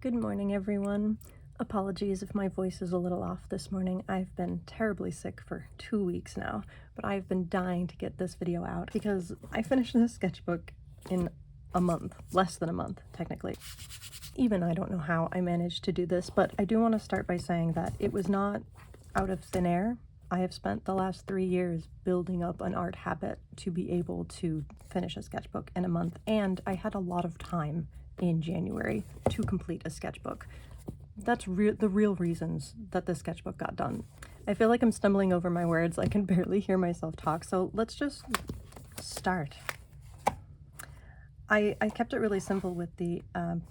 Good morning, everyone. Apologies if my voice is a little off this morning. I've been terribly sick for 2 weeks now, but I've been dying to get this video out because I finished this sketchbook in a month, less than a month, technically. Even I don't know how I managed to do this, but I do want to start by saying that it was not out of thin air. I have spent the last 3 years building up an art habit to be able to finish a sketchbook in a month, and I had a lot of time in January to complete a sketchbook. That's the real reasons that the sketchbook got done. I feel like I'm stumbling over my words. I can barely hear myself talk, so let's just start. I kept it really simple with the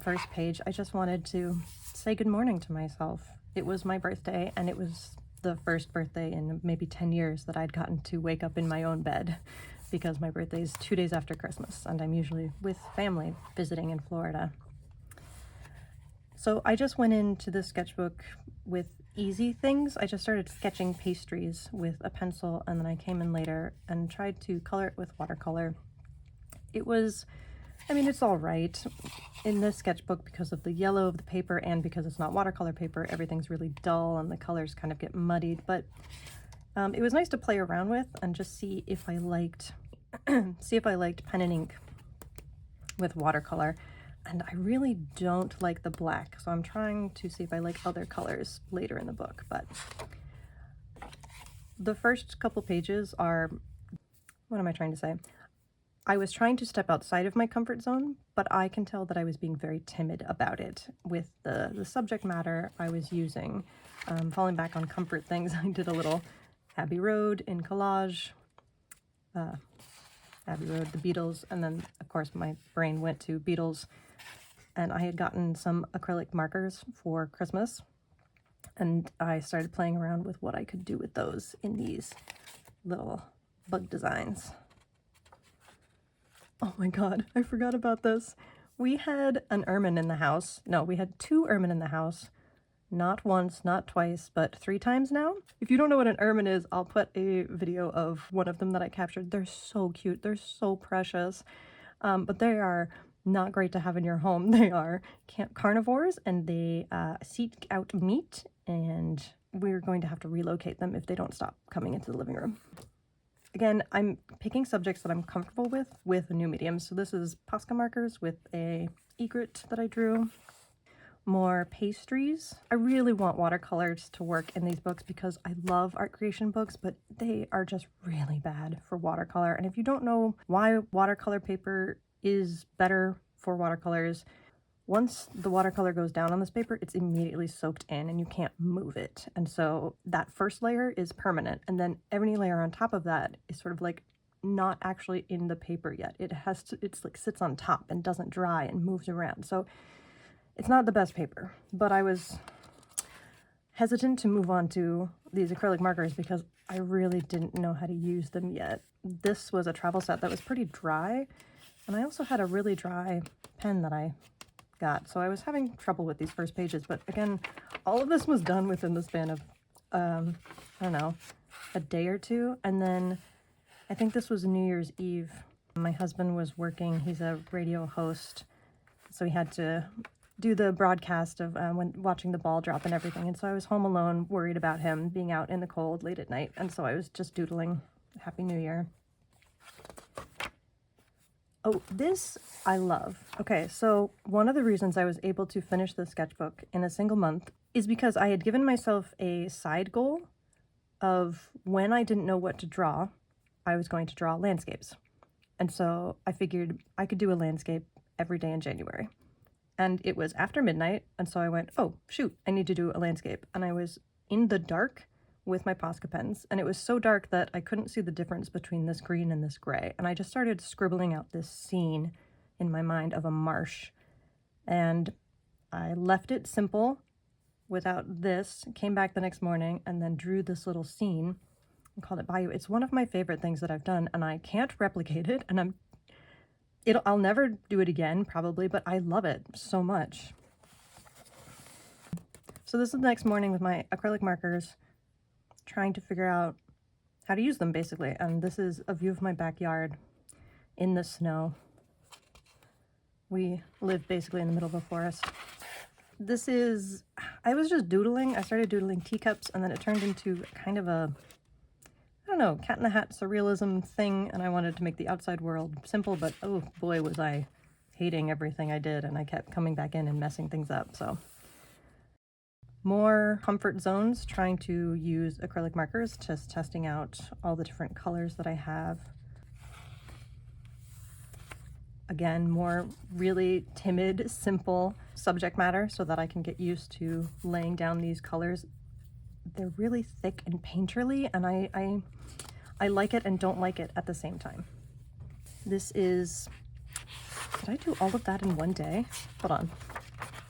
first page. I just wanted to say good morning to myself. It was my birthday, and it was the first birthday in maybe 10 years that I'd gotten to wake up in my own bed, because my birthday is 2 days after Christmas, and I'm usually with family visiting in Florida. So I just went into the sketchbook with easy things. I just started sketching pastries with a pencil, and then I came in later and tried to color it with watercolor. It was, it's all right. In this sketchbook, because of the yellow of the paper and because it's not watercolor paper, everything's really dull and the colors kind of get muddied, but it was nice to play around with and just see if I liked pen and ink with watercolor. And I really don't like the black, so I'm trying to see if I like other colors later in the book. But the first couple pages are, what am I trying to say? I was trying to step outside of my comfort zone, but I can tell that I was being very timid about it with the subject matter I was using. Falling back on comfort things, I did a little Abbey Road in collage, Abbey Road, the Beatles, and then of course my brain went to Beatles, and I had gotten some acrylic markers for Christmas, and I started playing around with what I could do with those in these little bug designs. Oh my god, I forgot about this. We had an ermine in the house. No, we had 2 ermine in the house. Not once, not twice, but 3 times now. If you don't know what an ermine is, I'll put a video of one of them that I captured. They're so cute. They're so precious. But they are not great to have in your home. They are carnivores, and they seek out meat, and we're going to have to relocate them if they don't stop coming into the living room. Again, I'm picking subjects that I'm comfortable with new mediums. So this is Posca markers with a egret that I drew. More pastries. I really want watercolors to work in these books because I love art creation books, but they are just really bad for watercolor. And if you don't know why watercolor paper is better for watercolors, once the watercolor goes down on this paper, it's immediately soaked in and you can't move it. And so that first layer is permanent, and then every layer on top of that is sort of like not actually in the paper yet. It's like sits on top and doesn't dry and moves around. So it's not the best paper, but I was hesitant to move on to these acrylic markers because I really didn't know how to use them yet. This was a travel set that was pretty dry, and I also had a really dry pen that I got, so I was having trouble with these first pages. But again, all of this was done within the span of, I don't know, a day or two, and then I think this was New Year's Eve. My husband was working, he's a radio host, so he had to do the broadcast of when watching the ball drop and everything, and so I was home alone, worried about him being out in the cold late at night, and so I was just doodling Happy New Year. Oh, this I love. Okay, so one of the reasons I was able to finish the sketchbook in a single month is because I had given myself a side goal of when I didn't know what to draw, I was going to draw landscapes. And so I figured I could do a landscape every day in January. And it was after midnight, and so I went, oh, shoot, I need to do a landscape. And I was in the dark with my Posca pens, and it was so dark that I couldn't see the difference between this green and this gray. And I just started scribbling out this scene in my mind of a marsh. And I left it simple without this, came back the next morning, and then drew this little scene and called it Bayou. It's one of my favorite things that I've done, and I can't replicate it, and I'll never do it again, probably, but I love it so much. So this is the next morning with my acrylic markers, trying to figure out how to use them, basically. And this is a view of my backyard in the snow. We live basically in the middle of a forest. This is, I was just doodling. I started doodling teacups, and then it turned into kind of a, I don't know, cat in the hat surrealism thing, and I wanted to make the outside world simple, but oh boy, was I hating everything I did, and I kept coming back in and messing things up, so. More comfort zones, trying to use acrylic markers, just testing out all the different colors that I have. Again, more really timid, simple subject matter so that I can get used to laying down these colors. They're really thick and painterly, and I like it and don't like it at the same time. This is, did I do all of that in one day? Hold on.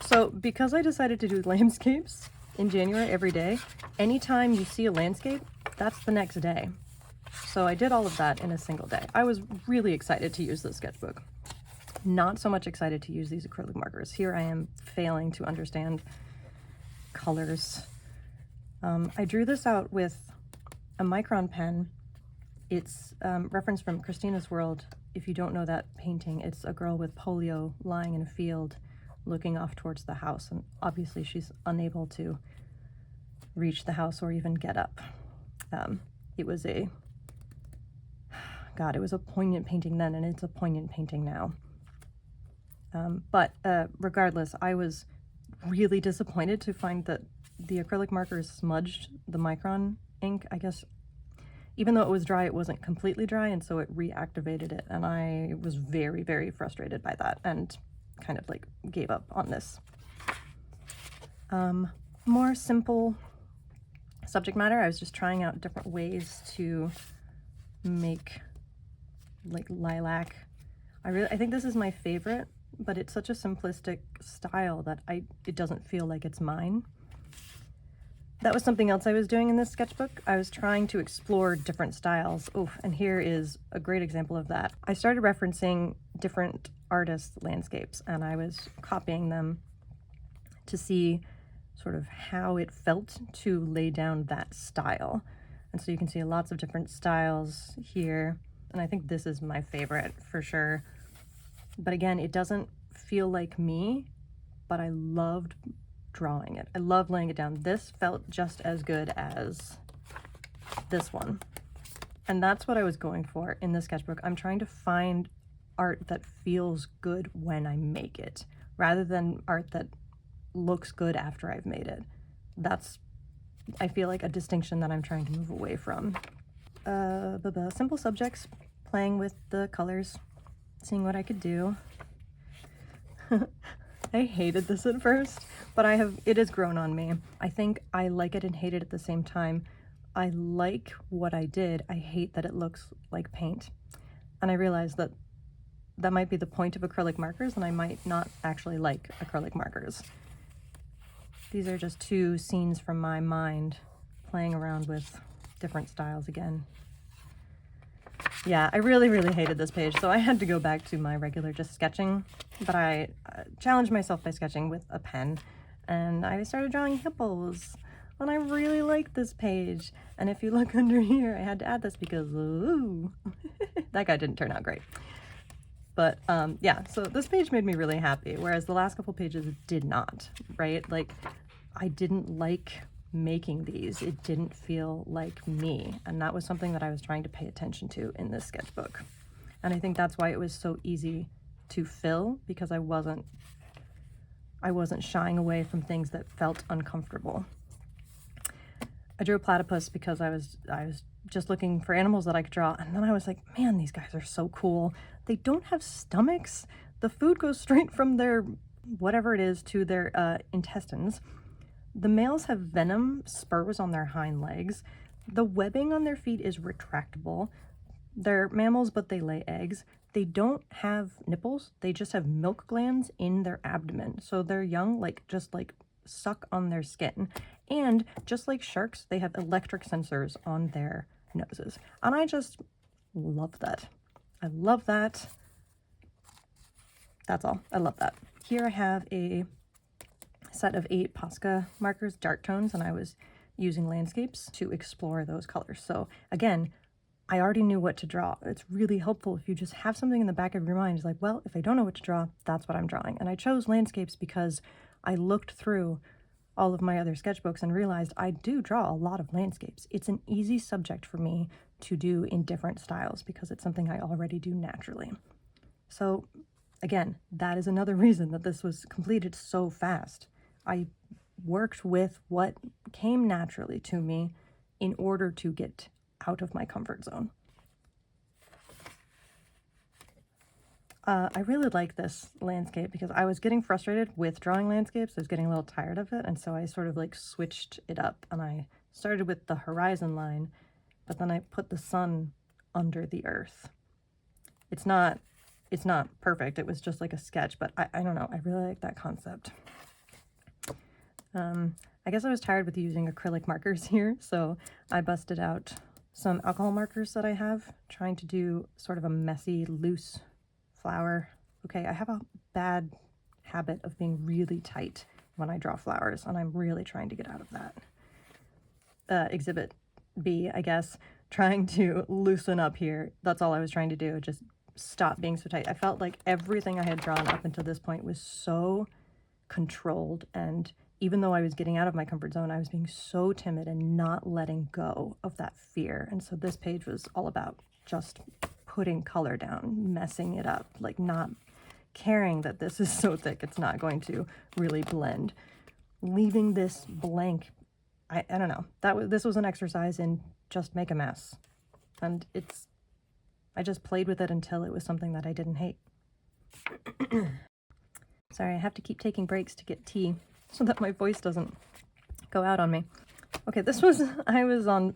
So because I decided to do landscapes in January every day, anytime you see a landscape, that's the next day. So I did all of that in a single day. I was really excited to use this sketchbook. Not so much excited to use these acrylic markers. Here I am failing to understand colors. I drew this out with a micron pen. It's reference from Christina's World. If you don't know that painting, it's a girl with polio lying in a field looking off towards the house, and obviously she's unable to reach the house or even get up. It was a, God, it was a poignant painting then, and it's a poignant painting now. But regardless, I was really disappointed to find that the acrylic markers smudged the micron ink. I guess even though it was dry, it wasn't completely dry, and so it reactivated it, and I was very, very frustrated by that and kind of like gave up on this. More simple subject matter. I was just trying out different ways to make like lilac. I think this is my favorite, but it's such a simplistic style that it doesn't feel like it's mine. That was something else I was doing in this sketchbook. I was trying to explore different styles. Oh, and here is a great example of that. I started referencing different artists' landscapes, and I was copying them to see sort of how it felt to lay down that style. And so you can see lots of different styles here, and I think this is my favorite for sure. But again, it doesn't feel like me, but I loved drawing it. I love laying it down. This felt just as good as this one. And that's what I was going for in the sketchbook. I'm trying to find art that feels good when I make it, rather than art that looks good after I've made it. That's, I feel like, a distinction that I'm trying to move away from. Simple subjects, playing with the colors, seeing what I could do. I hated this at first, but it has grown on me. I think I like it and hate it at the same time. I like what I did. I hate that it looks like paint. And I realized that that might be the point of acrylic markers, and I might not actually like acrylic markers. These are just two scenes from my mind playing around with different styles again. Yeah, I really, really hated this page, so I had to go back to my regular just sketching, but I challenged myself by sketching with a pen, and I started drawing hippos, and I really liked this page. And if you look under here, I had to add this because, ooh, that guy didn't turn out great. But yeah, so this page made me really happy, whereas the last couple pages did not, right? Like, I didn't like making these. It didn't feel like me, and that was something that I was trying to pay attention to in this sketchbook. And I think that's why it was so easy to fill, because I wasn't shying away from things that felt uncomfortable. I drew a platypus because I was just looking for animals that I could draw, and then I was like, man, these guys are so cool. They don't have stomachs. The food goes straight from their whatever it is to their intestines. The males have venom spurs on their hind legs. The webbing on their feet is retractable. They're mammals, but they lay eggs. They don't have nipples. They just have milk glands in their abdomen. So their young just suck on their skin. And just like sharks, they have electric sensors on their noses. And I just love that. I love that. That's all. I love that. Here I have a set of 8 Posca markers, dark tones, and I was using landscapes to explore those colors. So again, I already knew what to draw. It's really helpful if you just have something in the back of your mind. It's like, well, if I don't know what to draw, that's what I'm drawing. And I chose landscapes because I looked through all of my other sketchbooks and realized I do draw a lot of landscapes. It's an easy subject for me to do in different styles because it's something I already do naturally. So again, that is another reason that this was completed so fast. I worked with what came naturally to me in order to get out of my comfort zone. I really like this landscape because I was getting frustrated with drawing landscapes. I was getting a little tired of it, and so I sort of like switched it up, and I started with the horizon line, but then I put the sun under the earth. It's not perfect. It was just like a sketch, but I don't know. I really like that concept. I guess I was tired with using acrylic markers here, so I busted out some alcohol markers that I have, trying to do sort of a messy, loose flower. Okay, I have a bad habit of being really tight when I draw flowers, and I'm really trying to get out of that. Exhibit B, I guess, trying to loosen up here. That's all I was trying to do, just stop being so tight. I felt like everything I had drawn up until this point was so controlled, and even though I was getting out of my comfort zone, I was being so timid and not letting go of that fear. And so this page was all about just putting color down, messing it up, like not caring that this is so thick it's not going to really blend, leaving this blank. I don't know, this was an exercise in just make a mess, and I just played with it until it was something that I didn't hate. Sorry, I have to keep taking breaks to get tea so that my voice doesn't go out on me. Okay, I was on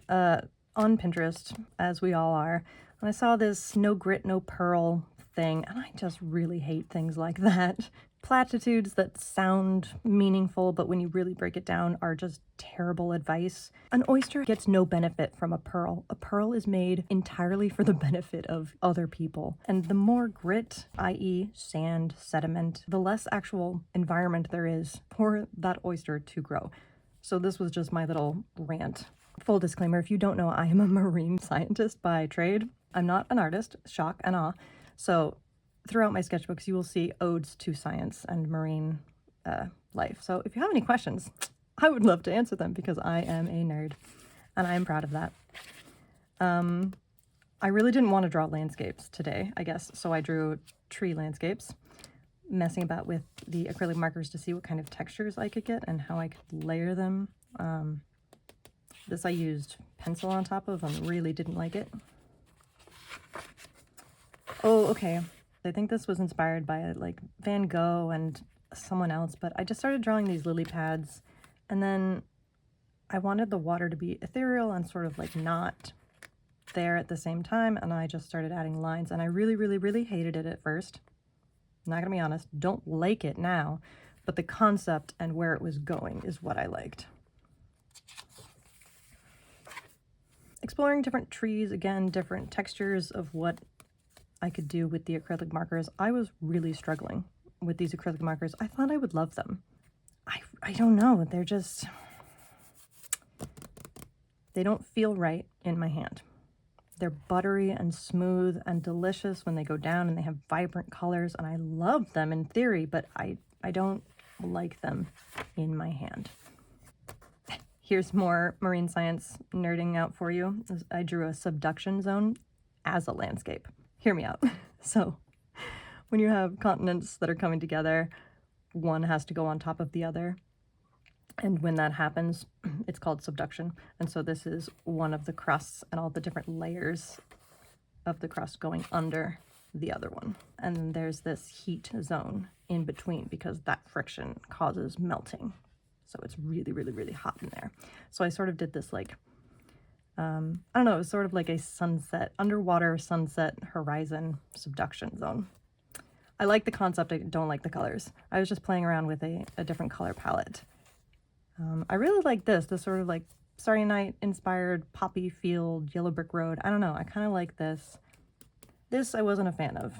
Pinterest, as we all are, and I saw this no grit, no pearl thing, and I just really hate things like that. Platitudes that sound meaningful, but when you really break it down are just terrible advice. An oyster gets no benefit from a pearl. A pearl is made entirely for the benefit of other people. And the more grit, i.e. sand, sediment, the less actual environment there is for that oyster to grow. So this was just my little rant. Full disclaimer, if you don't know, I am a marine scientist by trade. I'm not an artist, shock and awe. So throughout my sketchbooks, you will see odes to science and marine life. So if you have any questions, I would love to answer them because I am a nerd and I am proud of that. I really didn't want to draw landscapes today, I guess, so I drew tree landscapes, messing about with the acrylic markers to see what kind of textures I could get and how I could layer them. This I used pencil on top of and really didn't like it. Oh, okay. I think this was inspired by like Van Gogh and someone else, but I just started drawing these lily pads, and then I wanted the water to be ethereal and sort of like not there at the same time, and I just started adding lines, and I really, really, really hated it at first. I'm not gonna be honest, don't like it now, but the concept and where it was going is what I liked. Exploring different trees, again, different textures of what I could do with the acrylic markers. I was really struggling with these acrylic markers. I thought I would love them. I don't know, they don't feel right in my hand. They're buttery and smooth and delicious when they go down, and they have vibrant colors, and I love them in theory, but I don't like them in my hand. Here's more marine science nerding out for you. I drew a subduction zone as a landscape. Hear me out. So when you have continents that are coming together, one has to go on top of the other. And when that happens, it's called subduction. And so this is one of the crusts and all the different layers of the crust going under the other one. And then there's this heat zone in between because that friction causes melting. So it's really, really, really hot in there. So I sort of did this like, I don't know, it was sort of like a sunset, underwater sunset horizon subduction zone. I like the concept, I don't like the colors. I was just playing around with a different color palette. I really like this sort of like Starry Night inspired poppy field, yellow brick road. I don't know, I kind of like this. This I wasn't a fan of.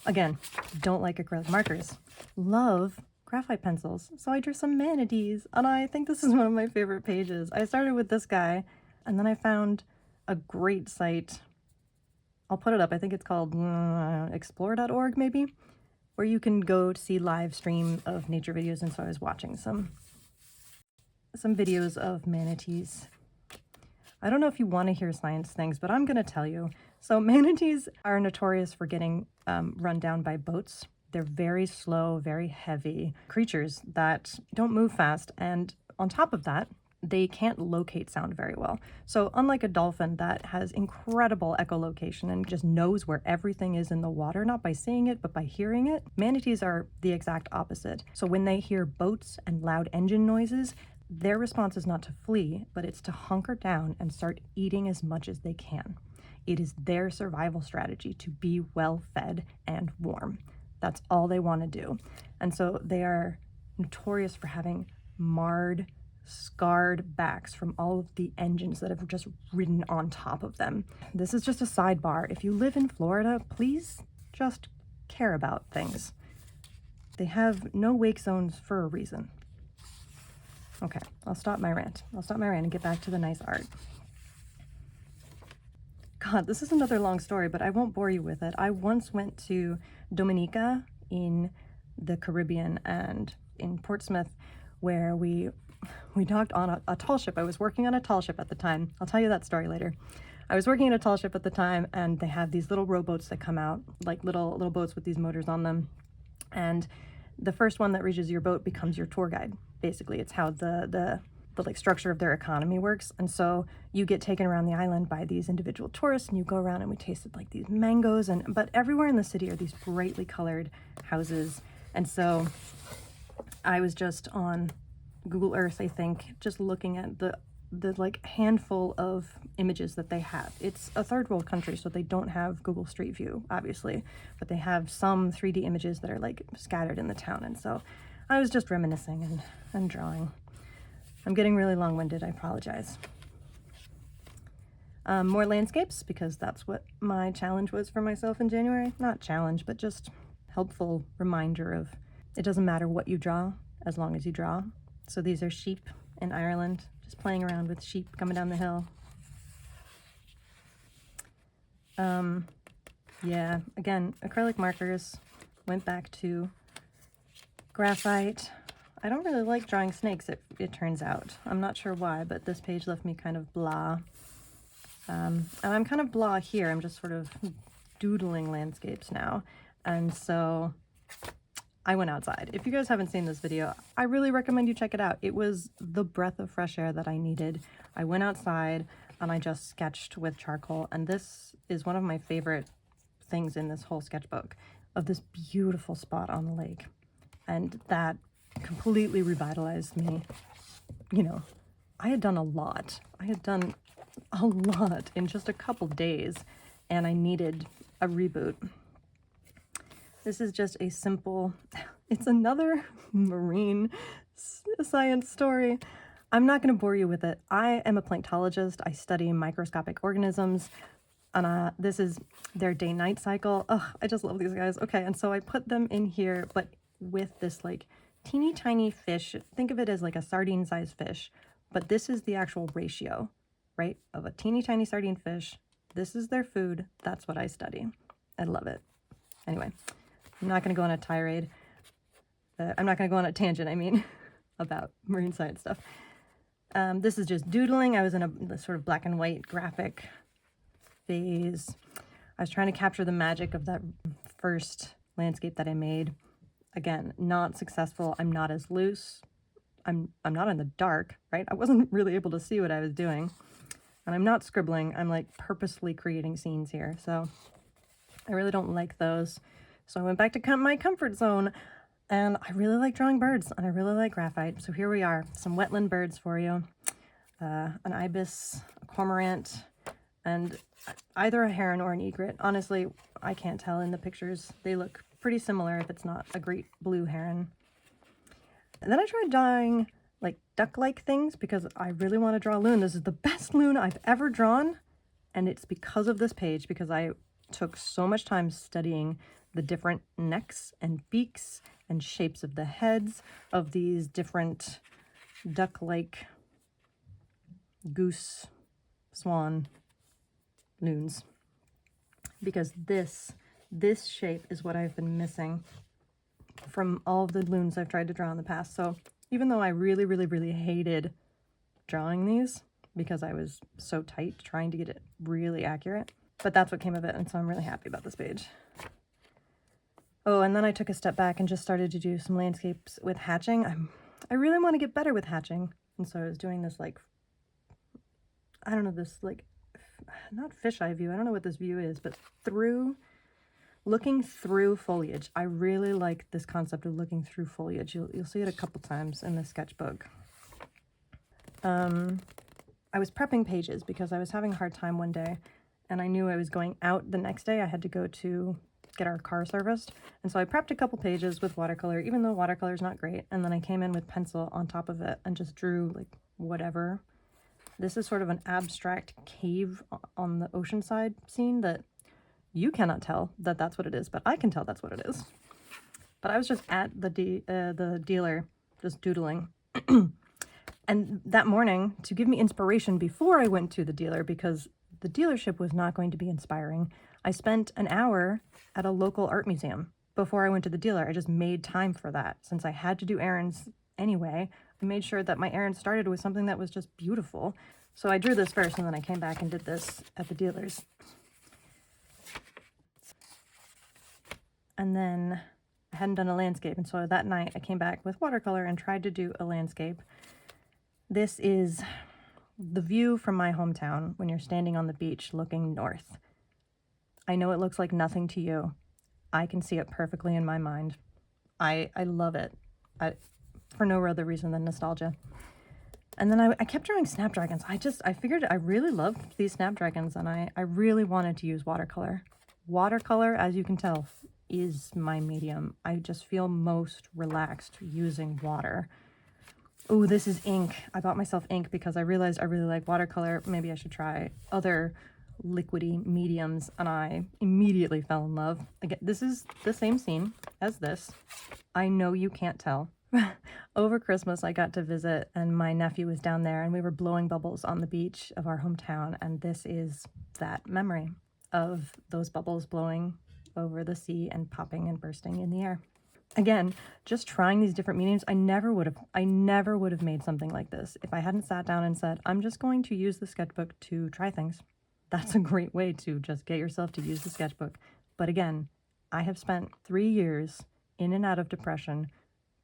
Again, don't like acrylic markers. Love graphite pencils. So I drew some manatees, and I think this is one of my favorite pages. I started with this guy, and then I found a great site. I'll put it up. I think it's called explore.org maybe. where you can go to see live stream of nature videos, and so I was watching some videos of manatees. I don't know if you want to hear science things, but I'm going to tell you. So manatees are notorious for getting run down by boats. They're very slow, very heavy creatures that don't move fast, and on top of that, they can't locate sound very well. So unlike a dolphin that has incredible echolocation and just knows where everything is in the water, not by seeing it, but by hearing it, manatees are the exact opposite. So when they hear boats and loud engine noises, their response is not to flee, but it's to hunker down and start eating as much as they can. It is their survival strategy to be well fed and warm. That's all they want to do. And so they are notorious for having marred, scarred backs from all of the engines that have just ridden on top of them. This is just a sidebar. If you live in Florida, please just care about things. They have no wake zones for a reason. Okay, I'll stop my rant. And get back to the nice art. God, this is another long story, but I won't bore you with it. I once went to Dominica in the Caribbean and in Portsmouth, where we docked on a tall ship. I was working on a tall ship at the time. I'll tell you that story later. I was working on a tall ship at the time, and they have these little rowboats that come out, like little boats with these motors on them. And the first one that reaches your boat becomes your tour guide. Basically, it's how the like structure of their economy works. And so you get taken around the island by these individual tourists, and you go around, and we tasted like these mangoes, but everywhere in the city are these brightly colored houses. And so I was just on Google Earth, I think, just looking at the like handful of images that they have. It's a third world country, so they don't have Google Street View, obviously, but they have some 3D images that are like scattered in the town. And so I was just reminiscing and drawing. I'm getting really long-winded, I apologize. More landscapes, because that's what my challenge was for myself in January. Not challenge, but just helpful reminder of it doesn't matter what you draw as long as you draw. So these are sheep in Ireland, just playing around with sheep coming down the hill. Yeah, again, acrylic markers, went back to graphite. I don't really like drawing snakes, it turns out. I'm not sure why, but this page left me kind of blah. And I'm kind of blah here. I'm just sort of doodling landscapes now. And so I went outside. If you guys haven't seen this video, I really recommend you check it out. It was the breath of fresh air that I needed. I went outside and I just sketched with charcoal, and this is one of my favorite things in this whole sketchbook, of this beautiful spot on the lake. And that completely revitalized me. You know, I had done a lot. I had done a lot in just a couple days, and I needed a reboot. This is just a simple, it's another marine science story. I'm not going to bore you with it. I am a planktologist. I study microscopic organisms, and this is their day-night cycle. Oh, I just love these guys. Okay, and so I put them in here, but with this like teeny tiny fish. Think of it as like a sardine-sized fish, but this is the actual ratio, right, of a teeny tiny sardine fish. This is their food. That's what I study. I love it. Anyway, I'm not going to go on a tirade. I'm not going to go on a tangent, I mean, about marine science stuff. This is just doodling. I was in a sort of black and white graphic phase. I was trying to capture the magic of that first landscape that I made. Again, not successful. I'm not as loose. I'm not in the dark, right? I wasn't really able to see what I was doing. And I'm not scribbling. I'm like purposely creating scenes here. So I really don't like those. So I went back to my comfort zone, and I really like drawing birds, and I really like graphite. So here we are, some wetland birds for you. An ibis, a cormorant, and either a heron or an egret. Honestly, I can't tell in the pictures. They look pretty similar if it's not a great blue heron. And then I tried drawing like duck-like things because I really want to draw a loon. This is the best loon I've ever drawn, and it's because of this page, because I took so much time studying the different necks and beaks and shapes of the heads of these different duck-like goose, swan loons, because this shape is what I've been missing from all of the loons I've tried to draw in the past. So even though I really, really, really hated drawing these because I was so tight trying to get it really accurate, but that's what came of it, and so I'm really happy about this page. Oh, and then I took a step back and just started to do some landscapes with hatching. I really want to get better with hatching, and so I was doing this, like, I don't know, this, like, not fisheye view, I don't know what this view is, but looking through foliage. I really like this concept of looking through foliage. You'll see it a couple times in the sketchbook. I was prepping pages because I was having a hard time one day, and I knew I was going out the next day. I had to go to get our car serviced, and so I prepped a couple pages with watercolor, even though watercolor is not great, and then I came in with pencil on top of it and just drew, like, whatever. This is sort of an abstract cave on the oceanside scene that you cannot tell that that's what it is, but I can tell that's what it is. But I was just at the dealer, just doodling. And that morning, to give me inspiration before I went to the dealer, because the dealership was not going to be inspiring, I spent an hour at a local art museum before I went to the dealer. I just made time for that. Since I had to do errands anyway, I made sure that my errand started with something that was just beautiful. So I drew this first, and then I came back and did this at the dealer's. And then I hadn't done a landscape, and so that night I came back with watercolor and tried to do a landscape. This is the view from my hometown when you're standing on the beach looking north. I know it looks like nothing to you. I can see it perfectly in my mind. I love it, for no other reason than nostalgia. And then I kept drawing snapdragons. I figured I really loved these snapdragons, and I really wanted to use watercolor. Watercolor, as you can tell, is my medium. I just feel most relaxed using water. Oh, this is ink. I bought myself ink because I realized I really like watercolor. Maybe I should try other liquidy mediums, and I immediately fell in love. Again, this is the same scene as this. I know you can't tell. Over Christmas, I got to visit, and my nephew was down there, and we were blowing bubbles on the beach of our hometown, and this is that memory of those bubbles blowing over the sea and popping and bursting in the air. Again, just trying these different mediums. I never would have made something like this if I hadn't sat down and said, I'm just going to use the sketchbook to try things. That's a great way to just get yourself to use the sketchbook. But again, I have spent 3 years in and out of depression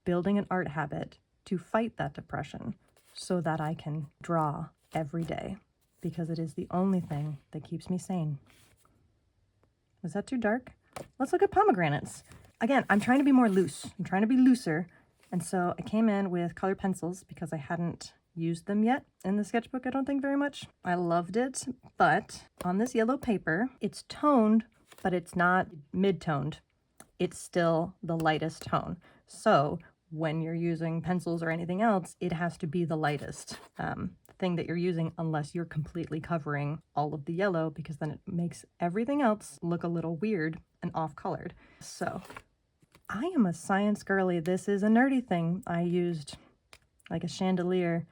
building an art habit to fight that depression so that I can draw every day, because it is the only thing that keeps me sane. Was that too dark? Let's look at pomegranates. Again, I'm trying to be more loose. I'm trying to be looser. And so I came in with colored pencils because I hadn't used them yet in the sketchbook, I don't think very much. I loved it, but on this yellow paper, it's toned, but it's not mid-toned. It's still the lightest tone. So when you're using pencils or anything else, it has to be the lightest thing that you're using, unless you're completely covering all of the yellow, because then it makes everything else look a little weird and off-colored. So I am a science girly. This is a nerdy thing. I used like a chandelier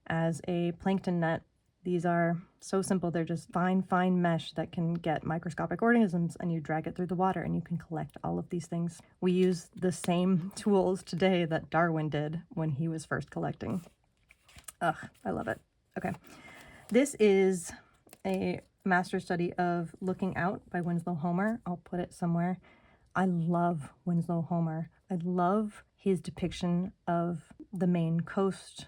as a plankton net. These are so simple. They're just fine mesh that can get microscopic organisms, and you drag it through the water and you can collect all of these things. We use the same tools today that Darwin did when he was first collecting. Ugh, I love it. Okay. This is a master study of Looking Out by Winslow Homer. I'll put it somewhere. I love Winslow Homer. I love his depiction of the Maine coast,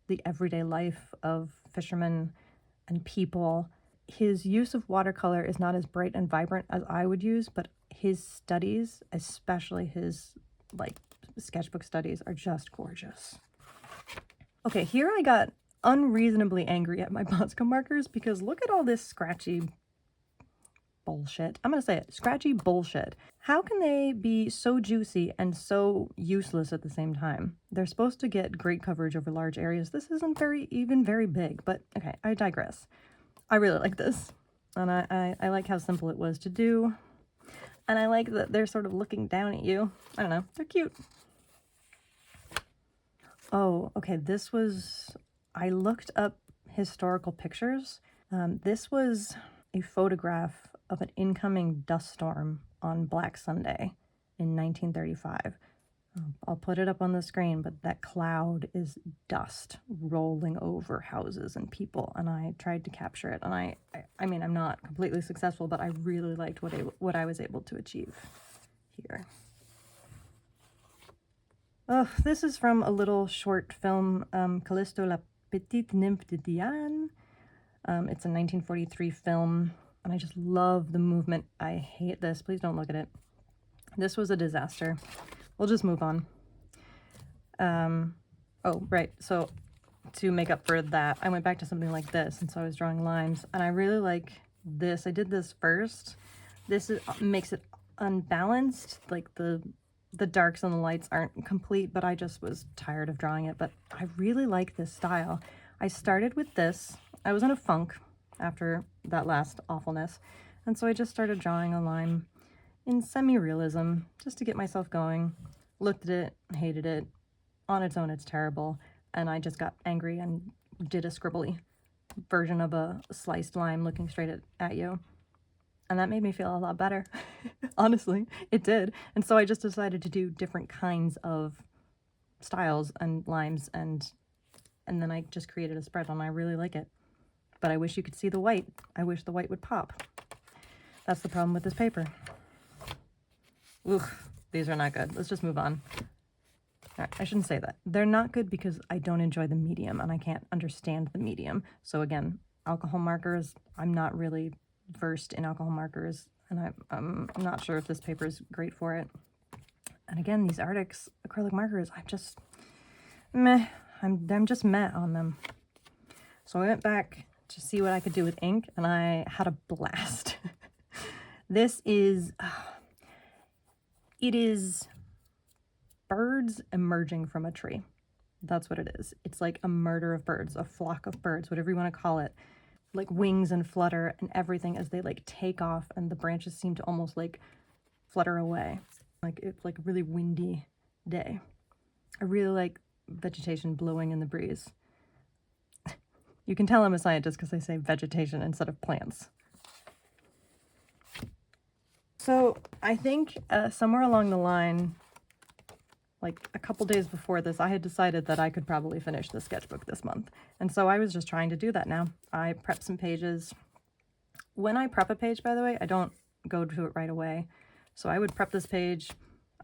the everyday life of fishermen and people. His use of watercolor is not as bright and vibrant as I would use, but his studies, especially his sketchbook studies, are just gorgeous. Okay, here I got unreasonably angry at my Posca markers because look at all this scratchy bullshit. I'm gonna say it, scratchy bullshit. How can they be so juicy and so useless at the same time? They're supposed to get great coverage over large areas. This isn't even very big, but okay, I digress. I really like this, and I like how simple it was to do, and I like that they're sort of looking down at you. I don't know, they're cute. Oh, okay, I looked up historical pictures. This was a photograph of an incoming dust storm on Black Sunday in 1935. I'll put it up on the screen, but that cloud is dust rolling over houses and people, and I tried to capture it, and I mean, I'm not completely successful, but I really liked what I was able to achieve here. Oh, this is from a little short film, Callisto la Petite Nymphe de Diane. It's a 1943 film, and I just love the movement. I hate this. Please don't look at it. This was a disaster. We'll just move on. Oh, right. So to make up for that, I went back to something like this, and so I was drawing lines, and I really like this. I did this first. Makes it unbalanced, like the darks and the lights aren't complete, but I just was tired of drawing it. But I really like this style. I started with this. I was in a funk after that last awfulness, and so I just started drawing a line in semi-realism just to get myself going. Looked at it, hated it. On its own, it's terrible, and I just got angry and did a scribbly version of a sliced line looking straight at you. And that made me feel a lot better. Honestly, it did. And so I just decided to do different kinds of styles and lines, and then I just created a spread, and I really like it. But I wish you could see the white. I wish the white would pop. That's the problem with this paper. Oof, these are not good. Let's just move on. All right, I shouldn't say that. They're not good because I don't enjoy the medium and I can't understand the medium. So again, alcohol markers, I'm not really versed in alcohol markers, and I'm not sure if this paper is great for it. And again, these Arctic acrylic markers, I'm just meh. I'm just meh on them. So I went back to see what I could do with ink, and I had a blast. This is, it is birds emerging from a tree. That's what it is. It's like a murder of birds, a flock of birds, whatever you want to call it. Like wings and flutter and everything as they like take off, and the branches seem to almost like flutter away. Like it's like a really windy day. I really like vegetation blowing in the breeze. You can tell I'm a scientist because I say vegetation instead of plants. So I think somewhere along the line, like a couple days before this, I had decided that I could probably finish the sketchbook this month. And so I was just trying to do that now. I prepped some pages. When I prep a page, by the way, I don't go to it right away. So I would prep this page,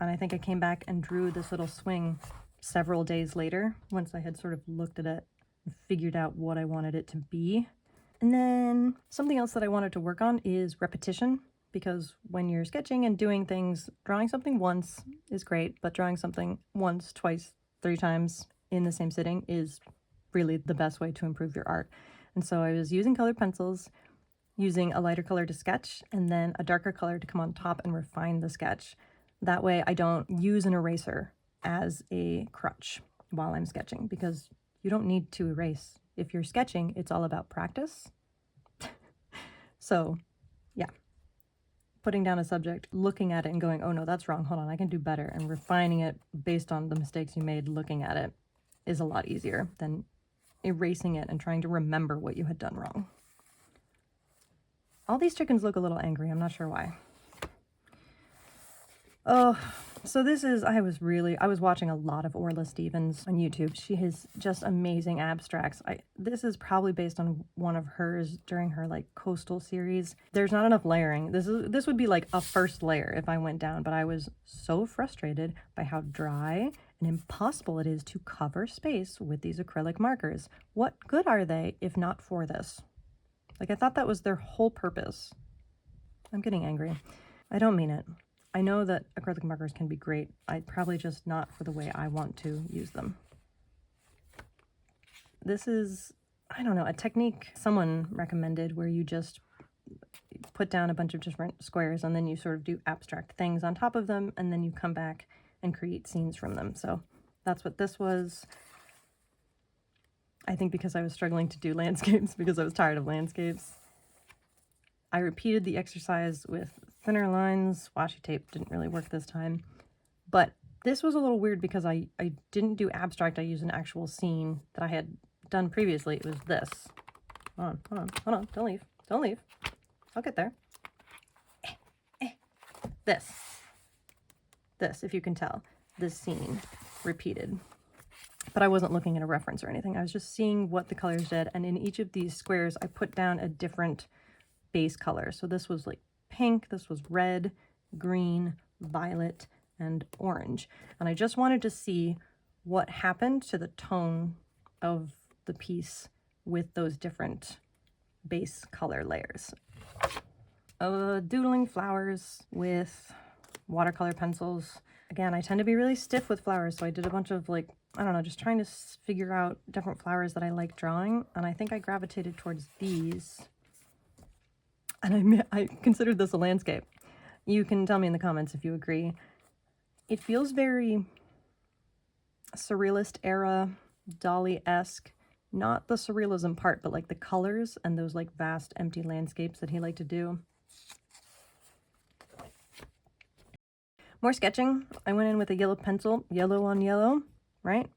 and I think I came back and drew this little swing several days later, once I had sort of looked at it and figured out what I wanted it to be. And then something else that I wanted to work on is repetition. Because when you're sketching and doing things, drawing something once is great, but drawing something once, twice, 3 times in the same sitting is really the best way to improve your art. And so I was using colored pencils, using a lighter color to sketch, and then a darker color to come on top and refine the sketch. That way I don't use an eraser as a crutch while I'm sketching, because you don't need to erase. If you're sketching, it's all about practice. So, yeah. Putting down a subject, looking at it and going, oh no, that's wrong, hold on, I can do better, and refining it based on the mistakes you made looking at it is a lot easier than erasing it and trying to remember what you had done wrong. All these chickens look a little angry, I'm not sure why. Oh, so this is, I was watching a lot of Orla Stevens on YouTube. She has just amazing abstracts. This is probably based on one of hers during her like coastal series. There's not enough layering. This would be like a first layer if I went down, but I was so frustrated by how dry and impossible it is to cover space with these acrylic markers. What good are they if not for this? Like, I thought that was their whole purpose. I'm getting angry. I don't mean it. I know that acrylic markers can be great. Probably just not for the way I want to use them. This is, I don't know, a technique someone recommended where you just put down a bunch of different squares and then you sort of do abstract things on top of them, and then you come back and create scenes from them. So that's what this was. I think because I was struggling to do landscapes because I was tired of landscapes. I repeated the exercise with thinner lines. Washi tape didn't really work this time. But this was a little weird because I didn't do abstract. I used an actual scene that I had done previously. It was this. Hold on. Don't leave. I'll get there. This, if you can tell. this scene repeated. But I wasn't looking at a reference or anything. I was just seeing what the colors did. And in each of these squares, I put down a different base color. So this was like pink, this was red, green, violet, and orange. And I just wanted to see what happened to the tone of the piece with those different base color layers. Doodling flowers with watercolor pencils. Again, I tend to be really stiff with flowers, so I did a bunch of like, I don't know, just trying to figure out different flowers that I like drawing, and I think I gravitated towards these. And I considered this a landscape. You can tell me in the comments if you agree. It feels very surrealist era, Dali-esque. Not the surrealism part, but like the colors and those like vast empty landscapes that he liked to do. More sketching. I went in with a yellow pencil, yellow on yellow, right?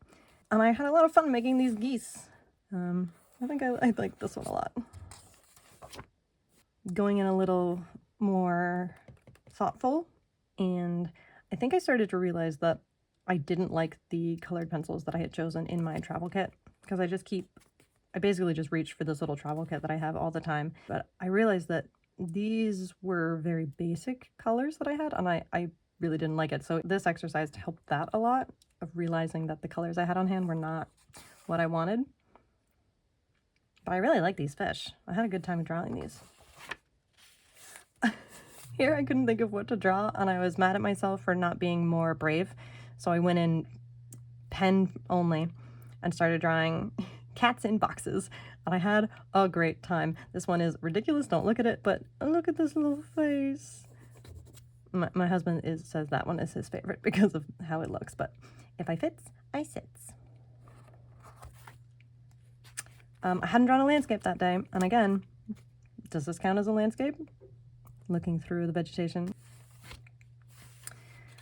And I had a lot of fun making these geese. I think I like this one a lot. Going in a little more thoughtful, and I think I started to realize that I didn't like the colored pencils that I had chosen in my travel kit, because I basically just reached for this little travel kit that I have all the time, but I realized that these were very basic colors that I had, and I really didn't like it. So this exercise helped that a lot, of realizing that the colors I had on hand were not what I wanted. But I really like these fish. I had a good time drawing these. Here I couldn't think of what to draw, and I was mad at myself for not being more brave. So I went in pen only and started drawing cats in boxes, and I had a great time. This one is ridiculous, don't look at it, but look at this little face. My husband says that one is his favorite because of how it looks, but if I fits, I sits. I hadn't drawn a landscape that day, and again, does this count as a landscape? Looking through the vegetation.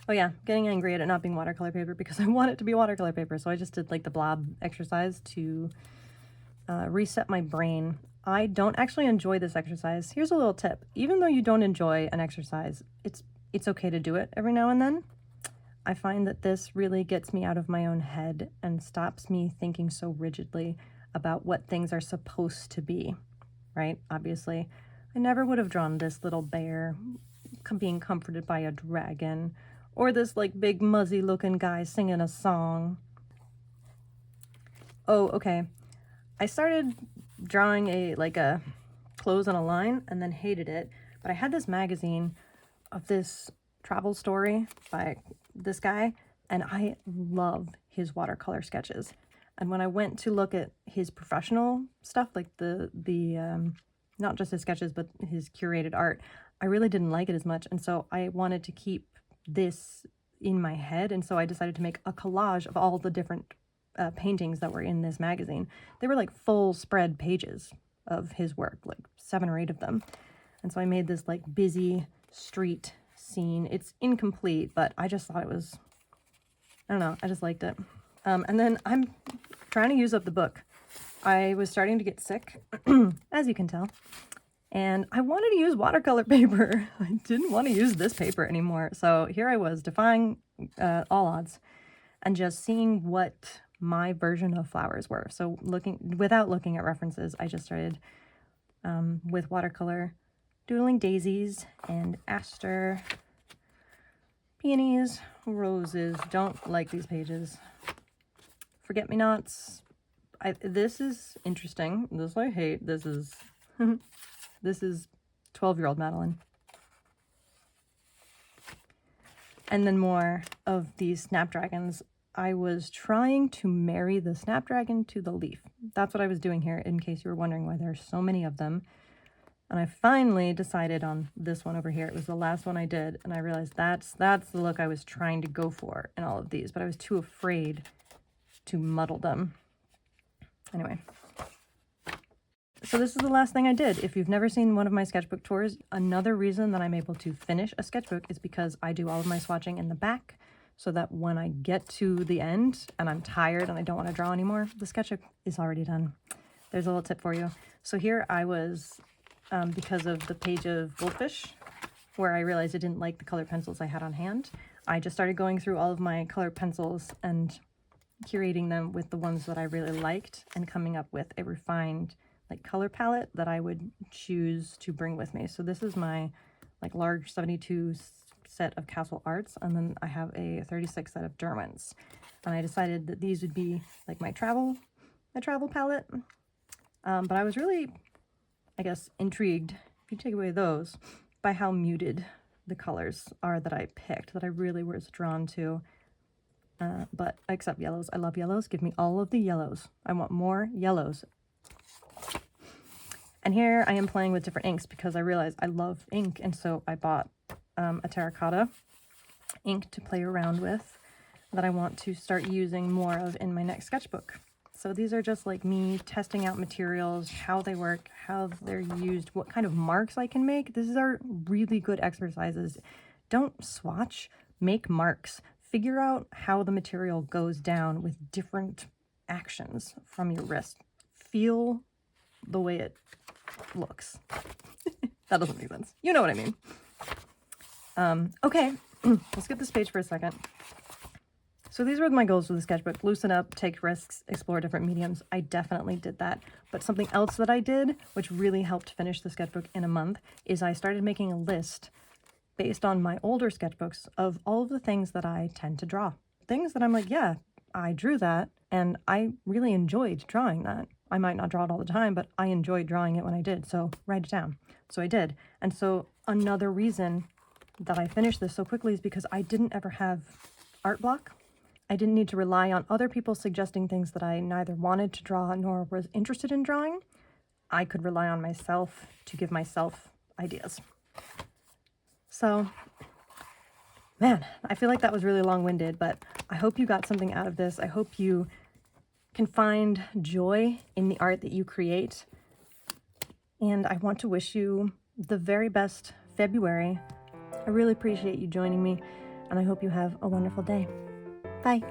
Oh yeah, getting angry at it not being watercolor paper because I want it to be watercolor paper, so I just did like the blob exercise to reset my brain. I don't actually enjoy this exercise. Here's a little tip. Even though you don't enjoy an exercise, it's okay to do it every now and then. I find that this really gets me out of my own head and stops me thinking so rigidly about what things are supposed to be, right? Obviously, I never would have drawn this little bear being comforted by a dragon, or this like big muzzy looking guy singing a song. Oh, okay. I started drawing a clothes on a line and then hated it, but I had this magazine of this travel story by this guy, and I love his watercolor sketches. And when I went to look at his professional stuff, like the not just his sketches, but his curated art, I really didn't like it as much. And so I wanted to keep this in my head. And so I decided to make a collage of all the different paintings that were in this magazine. They were like full spread pages of his work, like 7 or 8 of them. And so I made this like busy street scene. It's incomplete, but I just thought it was, I don't know, I just liked it. And then I'm trying to use up the book. I was starting to get sick, as you can tell, and I wanted to use watercolor paper. I didn't want to use this paper anymore. So here I was defying all odds and just seeing what my version of flowers were. So without looking at references, I just started with watercolor, doodling daisies and aster, peonies, roses. Don't like these pages. Forget-me-nots. This is interesting. This I hate. This is this is 12-year-old Madeline. And then more of these snapdragons. I was trying to marry the snapdragon to the leaf. That's what I was doing here, in case you were wondering why there's so many of them. And I finally decided on this one over here. It was the last one I did, and I realized that's the look I was trying to go for in all of these, but I was too afraid to muddle them. Anyway, so this is the last thing I did. If you've never seen one of my sketchbook tours, another reason that I'm able to finish a sketchbook is because I do all of my swatching in the back, so that when I get to the end and I'm tired and I don't want to draw anymore, the sketchbook is already done. There's a little tip for you. So here I was, because of the page of goldfish, where I realized I didn't like the colored pencils I had on hand, I just started going through all of my colored pencils and curating them with the ones that I really liked and coming up with a refined like color palette that I would choose to bring with me. So this is my like large 72 set of Castle Arts, and then I have a 36 set of Derwents. And I decided that these would be like my travel palette. But I was really, I guess, intrigued, if you take away those, by how muted the colors are that I picked, that I really was drawn to. But except yellows. I love yellows. Give me all of the yellows. I want more yellows. And here I am playing with different inks because I realized I love ink, and so I bought a terracotta ink to play around with that I want to start using more of in my next sketchbook. So these are just like me testing out materials, how they work, how they're used, what kind of marks I can make. These are really good exercises. Don't swatch, make marks. Figure out how the material goes down with different actions from your wrist. Feel the way it looks. That doesn't make sense. You know what I mean. Okay, let's skip this page for a second. So these were my goals for the sketchbook. Loosen up, take risks, explore different mediums. I definitely did that. But something else that I did, which really helped finish the sketchbook in a month, is I started making a list based on my older sketchbooks of all of the things that I tend to draw. Things that I'm like, yeah, I drew that, and I really enjoyed drawing that. I might not draw it all the time, but I enjoyed drawing it when I did, so write it down. So I did. And so another reason that I finished this so quickly is because I didn't ever have art block. I didn't need to rely on other people suggesting things that I neither wanted to draw nor was interested in drawing. I could rely on myself to give myself ideas. So, man, I feel like that was really long-winded, but I hope you got something out of this. I hope you can find joy in the art that you create. And I want to wish you the very best February. I really appreciate you joining me, and I hope you have a wonderful day. Bye.